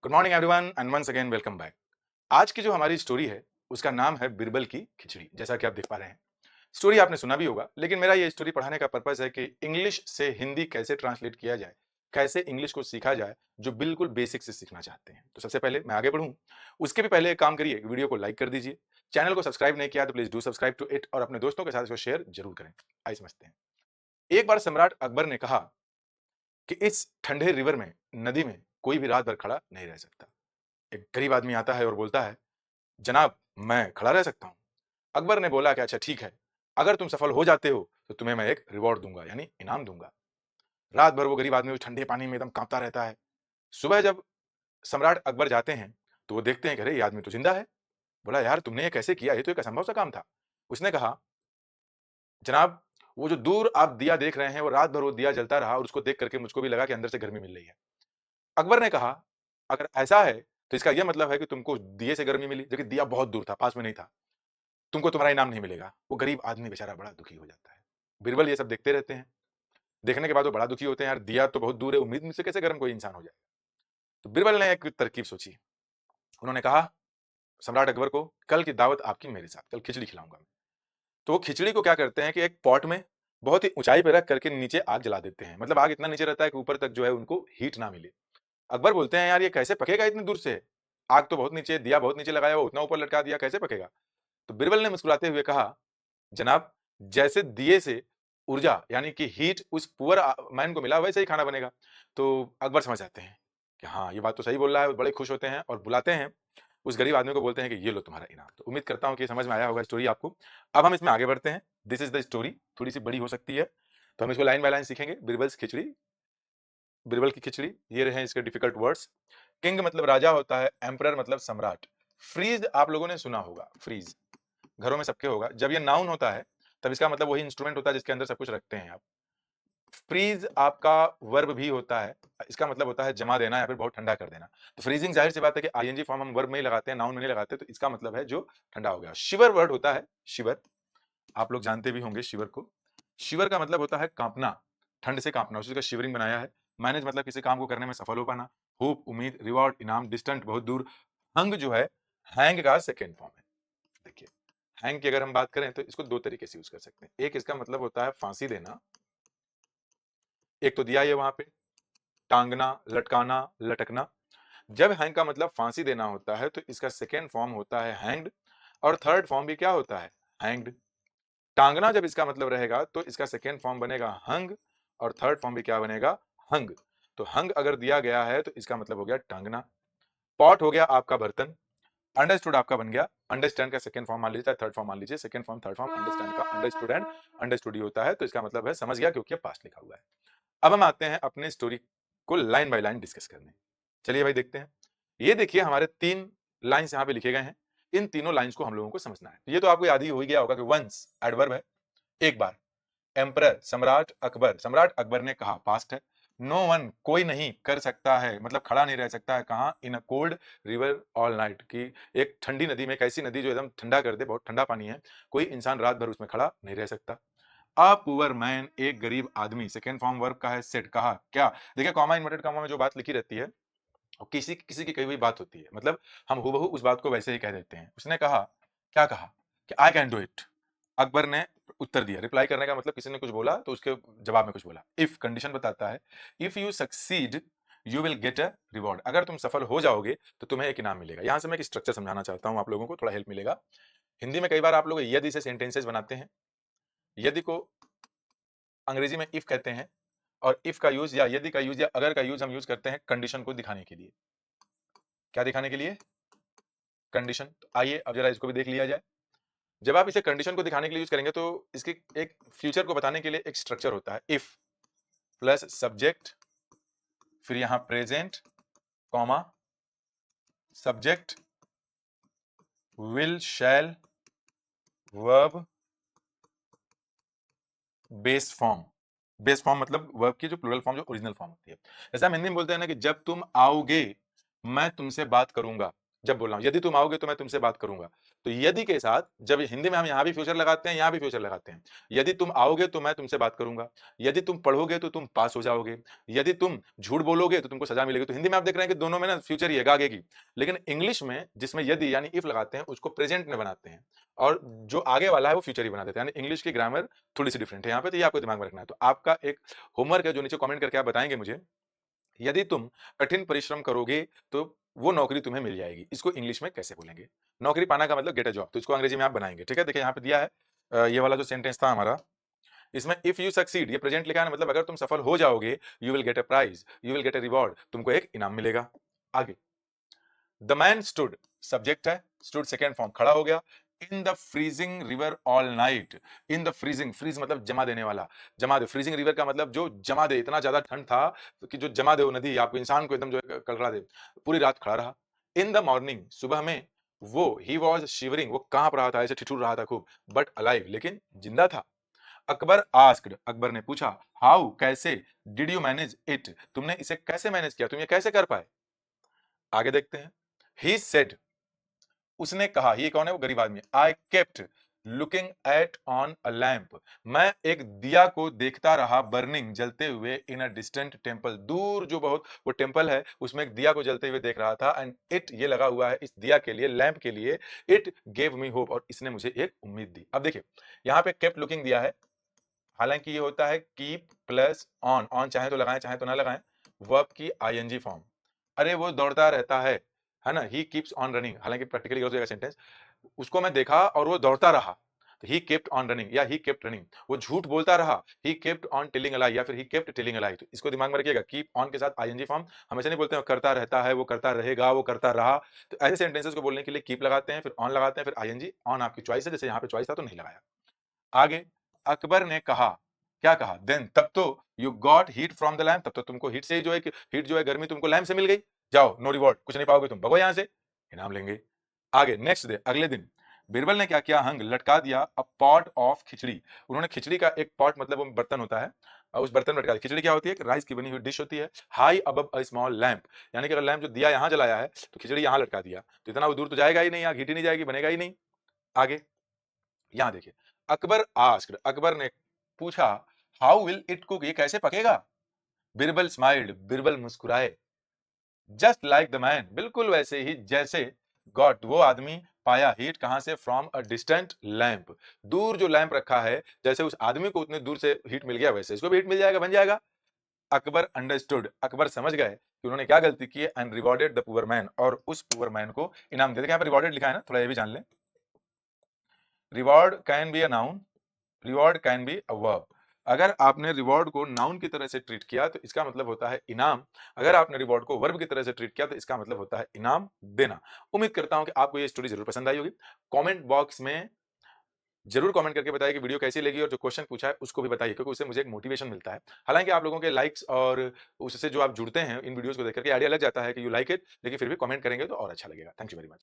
Good morning everyone and once again welcome back. आज की जो हमारी स्टोरी है उसका नाम है बिरबल की खिचड़ी। जैसा कि आप देख पा रहे हैं, स्टोरी आपने सुना भी होगा, लेकिन मेरा ये स्टोरी पढ़ाने का पर्पस है कि इंग्लिश से हिंदी कैसे ट्रांसलेट किया जाए, कैसे इंग्लिश को सीखा जाए जो बिल्कुल बेसिक से सीखना चाहते हैं। तो सबसे पहले मैं आगे बढ़ूं उसके भी पहले एक काम करिए, वीडियो को लाइक कर दीजिए। चैनल को सब्सक्राइब नहीं किया तो please do subscribe to it और अपने दोस्तों के साथ इसको शेयर जरूर करें। आइए समझते हैं। एक बार सम्राट अकबर ने कहा कि इस ठंडे रिवर में, नदी में कोई भी रात भर खड़ा नहीं रह सकता। एक गरीब आदमी आता है और बोलता है, जनाब मैं खड़ा रह सकता हूं। अकबर ने बोला कि अच्छा ठीक है, अगर तुम सफल हो जाते हो तो तुम्हें मैं एक रिवॉर्ड दूंगा, यानी इनाम दूंगा। रात भर वो गरीब आदमी उस ठंडे पानी में एकदम कांपता रहता है। सुबह जब सम्राट अकबर जाते हैं तो वो देखते हैं कि अरे ये आदमी तो जिंदा है। बोला, यार तुमने ये कैसे किया, ये तो एक असंभव सा काम था। उसने कहा, जनाब वो जो दूर आप दिया देख रहे हैं वो रात भर वो दिया जलता रहा और उसको देख करके मुझको भी लगा कि अंदर से गर्मी मिल रही है। अकबर ने कहा, अगर ऐसा है तो इसका यह मतलब है कि तुमको दिए से गर्मी मिली, जबकि दिया बहुत दूर था, पास में नहीं था। तुमको तुम्हारा इनाम नहीं मिलेगा। वो गरीब आदमी बेचारा बड़ा दुखी हो जाता है। बीरबल ये सब देखते रहते हैं। देखने के बाद वो बड़ा दुखी होते हैं, यार दिया तो बहुत दूर है, उम्मीद से कैसे गर्म कोई इंसान हो जाए। तो बीरबल ने एक तरकीब सोची। उन्होंने कहा सम्राट अकबर को, कल की दावत आपकी मेरे साथ, कल खिचड़ी खिलाऊंगा मैं। तो वो खिचड़ी को क्या करते हैं कि एक पॉट में बहुत ही ऊंचाई पे रख करके नीचे आग जला देते हैं। मतलब आग इतना नीचे रहता है कि ऊपर तक जो है उनको हीट ना मिले। अकबर बोलते हैं, यार ये कैसे पकेगा इतनी दूर से, आग तो बहुत नीचे, दिया बहुत नीचे लगाया हुआ, उतना ऊपर लटका दिया, कैसे पकेगा। तो बीरबल ने मुस्कुराते हुए कहा, जनाब जैसे दिए से ऊर्जा यानी कि हीट उस पुअर मैन को मिला, वैसे ही खाना बनेगा। तो अकबर समझ जाते हैं कि हाँ ये बात तो सही बोल रहा है, बड़े खुश होते हैं और बुलाते हैं उस गरीब आदमी को, बोलते हैं कि ये लो तुम्हारा इनाम। तो उम्मीद करता हूँ कि समझ में आया होगा स्टोरी आपको। अब हम इसमें आगे बढ़ते हैं। दिस इज द स्टोरी, थोड़ी सी बड़ी हो सकती है तो हम इसको लाइन बाय लाइन सीखेंगे। बिरबल्स खिचड़ी, बिरबल की खिचड़ी, ये रहे इसके डिफिकल्ट वर्ड्स। किंग मतलब राजा होता है, एम्परर मतलब सम्राट। फ्रीज आप लोगों ने सुना होगा, फ्रीज घरों में सबके होगा। जब ये नाउन होता है तब इसका मतलब वही इंस्ट्रूमेंट होता है जिसके अंदर सब कुछ रखते हैं आप। फ्रीज आपका वर्ब भी होता है, इसका मतलब होता है जमा देना या फिर बहुत ठंडा कर देना। तो फ्रीजिंग जाहिर सी बात है कि आईएनजी फॉर्म हम वर्ब में ही लगाते हैं, नाउन में नहीं लगाते, तो इसका मतलब है जो ठंडा हो गया। शिवर वर्ड होता है, शिवर आप लोग जानते भी होंगे शिवर को। शिवर का मतलब होता है कांपना, ठंड से कांपना, उसी का शिवरिंग बनाया है। मैनेज मतलब किसी काम को करने में सफल हो पाना। होप उम्मीद, रिवॉर्ड इनाम, डिस्टेंट बहुत दूर। हंग जो है हैंग का सेकेंड फॉर्म है। देखिए हैंग की अगर हम बात करें तो इसको दो तरीके से यूज कर सकते हैं। एक इसका मतलब होता है फांसी देना, एक तो दिया ये वहां पे, टांगना, लटकाना, लटकना। जब हैंग का मतलब फांसी देना होता है तो इसका सेकेंड फॉर्म होता है हैंग्ड, और थर्ड फॉर्म भी क्या होता है, हैंग्ड। टांगना जब इसका मतलब रहेगा तो इसका सेकेंड फॉर्म बनेगा हंग, और थर्ड फॉर्म भी क्या बनेगा, हंग। तो हंग अगर दिया गया है तो इसका मतलब हो गया टांगना। पॉट हो गया आपका बर्तन, अंडरस्टूड आपका बन गया, अंडरस्टैंड का सेकंड फॉर्म मान लीजिए, थर्ड फॉर्म मान लीजिए, second form third form understand का अंडरस्टूड एंड अंडरस्टूड ही होता है, तो इसका मतलब है समझ गया, क्योंकि पास्ट लिखा हुआ है। अब हम आते हैं अपने स्टोरी को लाइन बाय लाइन डिस्कस करने। चलिए भाई देखते हैं। ये देखिए हमारे तीन लाइंस यहाँ पे लिखे गए हैं। इन तीनों लाइंस को हम लोगों को समझना है। ये तो आपको याद ही हो गया होगा कि वंस एडवर्ब है, एक बार। एम्परर सम्राट अकबर ने कहा, पास्ट है। नो वन कोई नहीं कर सकता है, मतलब खड़ा नहीं रह सकता है, कहा in a cold river all night, की एक ठंडी नदी में, एक ऐसी नदी जो एकदम ठंडा कर दे, बहुत ठंडा पानी है, कोई इंसान रात भर उसमें खड़ा नहीं रह सकता। अ पुअर मैन एक गरीब आदमी, सेकेंड फॉर्म वर्ब का है सेड, कहा क्या। देखिए कॉमा इन्वर्टेड कॉमा में जो बात लिखी रहती है और किसी किसी की कही हुई बात होती है, मतलब हम हूबहू उस बात को वैसे ही कह देते हैं। उसने कहा, क्या कहा कि I can do it. Akbar ने उत्तर दिया, रिप्लाई करने का मतलब किसी ने कुछ बोला तो उसके जवाब में कुछ बोला। इफ कंडीशन बताता है, if you succeed you will get a reward, अगर तुम सफल हो जाओगे तो तुम्हें एक इनाम मिलेगा। यहां से मैं एक स्ट्रक्चर समझाना चाहता हूं, आप लोगों को थोड़ा हेल्प मिलेगा। हिंदी में कई बार आप लोग यदि से सेंटेंसेस बनाते हैं। यदि को अंग्रेजी में इफ कहते हैं, और इफ का यूज या यदि का यूज या अगर का यूज हम यूज करते हैं कंडीशन को दिखाने के लिए। क्या दिखाने के लिए, कंडीशन। तो आइए अब जरा इसको भी देख लिया जाए। जब आप इसे कंडीशन को दिखाने के लिए यूज करेंगे तो इसके एक फ्यूचर को बताने के लिए एक स्ट्रक्चर होता है, इफ प्लस सब्जेक्ट, फिर यहां present, comma, subject, will, shall, verb, base form. Base form मतलब वर्ब की जो प्लूरल फॉर्म, जो ओरिजिनल फॉर्म होती है। जैसे हम हिंदी में बोलते हैं ना कि जब तुम आओगे मैं तुमसे बात करूंगा, जब बोल रहा हूं यदि तुम आओगे तो मैं तुमसे बात करूंगा, तो यदि के साथ जब हिंदी में हम यहां भी फ्यूचर लगाते हैं, यहां भी फ्यूचर लगाते हैं। यदि तुम आओगे तो मैं तुमसे बात करूंगा, यदि तुम पढ़ोगे तो तुम पास हो जाओगे, यदि तुम झूठ बोलोगे तो तुमको सजा मिलेगी। तो हिंदी में आप देख रहे हैं कि दोनों में ना फ्यूचर ही है, आगे की। लेकिन इंग्लिश में जिसमें यदि यानी इफ लगाते हैं उसको प्रेजेंट में बनाते हैं, और जो आगे वाला है वो फ्यूचर ही बना देते हैं। यानी इंग्लिश की ग्रामर थोड़ी सी डिफरेंट है यहाँ पे, तो ये आपको दिमाग में रखना है। तो आपका एक होमवर्क है जो नीचे कमेंट करके आप बताएंगे मुझे, यदि तुम कठिन परिश्रम करोगे तो वो नौकरी तुम्हें मिल जाएगी। इसको इंग्लिश में कैसे बोलेंगे? नौकरी पाना का मतलब गेट अ जॉब, तो इसको अंग्रेजी में आप बनाएंगे। ठीक है, देखिए यहाँ पे दिया है ये वाला जो सेंटेंस था हमारा, इसमें इफ यू सक्सीड, ये प्रेजेंट लिखा है ना, मतलब अगर तुम सफल हो जाओगे, you will get a prize, you will get a reward, तुमको एक इनाम मिलेगा। आगे, द मैन स्टूड, सब्जेक्ट है, स्टूड सेकेंड फॉर्म, खड़ा हो गया, in the freezing river all night. In the freezing, freeze मतलब जमा देने वाला, जमा दे। फ्रीजिंग रिवर का मतलब जो जमा दे, इतना ज्यादा ठंड था कि जो जमा दे वो नदी आपको, इंसान को एकदम जो कलकला दे, पूरी रात खड़ा रहा। इन द मॉर्निंग, सुबह में, वो ही वॉज शिवरिंग, वो कांप रहा था, ऐसे ठिठुर रहा था खूब, बट अलाइव, लेकिन जिंदा था। अकबर आस्क्ड, अकबर ने पूछा, हाउ, कैसे, डिड यू मैनेज इट, तुमने इसे कैसे मैनेज किया, तुम ये कैसे कर पाए? आगे देखते हैं। ही सेड, उसने कहा, ये कौन है? वो गरीब आदमी। I kept looking at on a lamp, मैं एक दिया को देखता रहा, बर्निंग, जलते हुए, इन अ डिस्टेंट टेम्पल, दूर जो बहुत वो टेम्पल है उसमें एक दिया को जलते हुए देख रहा था। एंड इट, ये लगा हुआ है इस दिया के लिए, लैंप के लिए, इट गेव मी होप, और इसने मुझे एक उम्मीद दी। अब देखिए यहाँ पे केप्ट लुकिंग दिया है, हालांकि ये होता है कीप प्लस ऑन, ऑन चाहे तो लगाएं चाहे तो ना लगाएं, वर्ब की आईएनजी फॉर्म। अरे वो दौड़ता रहता है ना, ही कीप्स ऑन रनिंग, हालांकि प्रैक्टिकली हो जाएगा सेंटेंस, उसको मैं देखा और वो दौड़ता रहा, तो ही केप्ट ऑन रनिंग या ही केप्ट रनिंग। वो झूठ बोलता रहा, he kept on telling a lie या फिर ही केप्ट टेलिंग अ लाई। तो इसको दिमाग में रखिएगा, कीप ऑन के साथ आईएनजी फॉर्म, हमेशा नहीं बोलते हैं करता रहता है, वो करता रहेगा, वो करता रहा। तो ऐसे सेंटेंसेस को बोलने के लिए कीप लगाते हैं, फिर ऑन लगाते हैं, फिर आईएनजी। ऑन आपकी चॉइस है, जैसे यहाँ पे चॉइस था तो नहीं लगाया। आगे, अकबर ने कहा, क्या कहा? देन, तब तो, you got heat from the lamp, तब तो तुमको हीट से जो है, हीट जो है गर्मी तुमको लैम्प से मिल गई, जाओ, नो रिवॉर्ड, कुछ नहीं पाओगे तुम, भगो यहां से, इनाम लेंगे। आगे, नेक्स्ट डे, अगले दिन, बीरबल ने क्या किया? हंग, लटका दिया, अ पॉट ऑफ खिचड़ी, उन्होंने खिचड़ी का एक पॉट, मतलब वो बर्तन होता है, और उस बर्तन में लटका दिया। खिचड़ी क्या होती है? राइस की बनी हुई डिश होती है, high above a small lamp, यानी कि अगर लैंप जो दिया यहां जलाया है तो खिचड़ी यहां लटका दिया, तो इतना वो दूर तो जाएगा ही नहीं, यहाँ हीट ही नहीं जाएगी, बनेगा ही नहीं। आगे, यहां देखिए, अकबर आस्क्ड, अकबर ने पूछा, हाउ विल इट कुक, ये कैसे पकेगा? बिरबल स्माइल्ड, बिरबल मुस्कुराए, जस्ट लाइक द मैन, बिल्कुल वैसे ही जैसे, गॉट, वो आदमी, पाया, हीट कहां से? फ्रॉम अ डिस्टेंट लैंप, दूर जो लैंप रखा है, जैसे उस आदमी को उतने दूर से हीट मिल गया, वैसे इसको भी हीट मिल जाएगा, बन जाएगा। अकबर अंडरस्टूड, अकबर समझ गए कि उन्होंने क्या गलती की है, and rewarded the poor man, और उस पुअर मैन को इनाम दे दिया। यहाँ पे रिवॉर्डेड लिखा है ना, थोड़ा ये भी जान लें। Reward can be a noun, reward can be a verb. अगर आपने रिवॉर्ड को नाउन की तरह से ट्रीट किया तो इसका मतलब होता है इनाम, अगर आपने रिवॉर्ड को वर्ब की तरह से ट्रीट किया तो इसका मतलब होता है इनाम देना। उम्मीद करता हूं कि आपको ये स्टोरी जरूर पसंद आई होगी। कमेंट बॉक्स में जरूर कमेंट करके बताइए कि वीडियो कैसी लगी, और जो क्वेश्चन पूछा है उसको भी बताइए, क्योंकि उससे मुझे एक मोटिवेशन मिलता है। हालांकि आप लोगों के लाइक्स और उससे जो आप जुड़ते हैं इन वीडियोस को देख करके आइडिया लग जाता है कि यू लाइक इट, लेकिन फिर भी कमेंट करेंगे तो और अच्छा लगेगा। Thank you very much.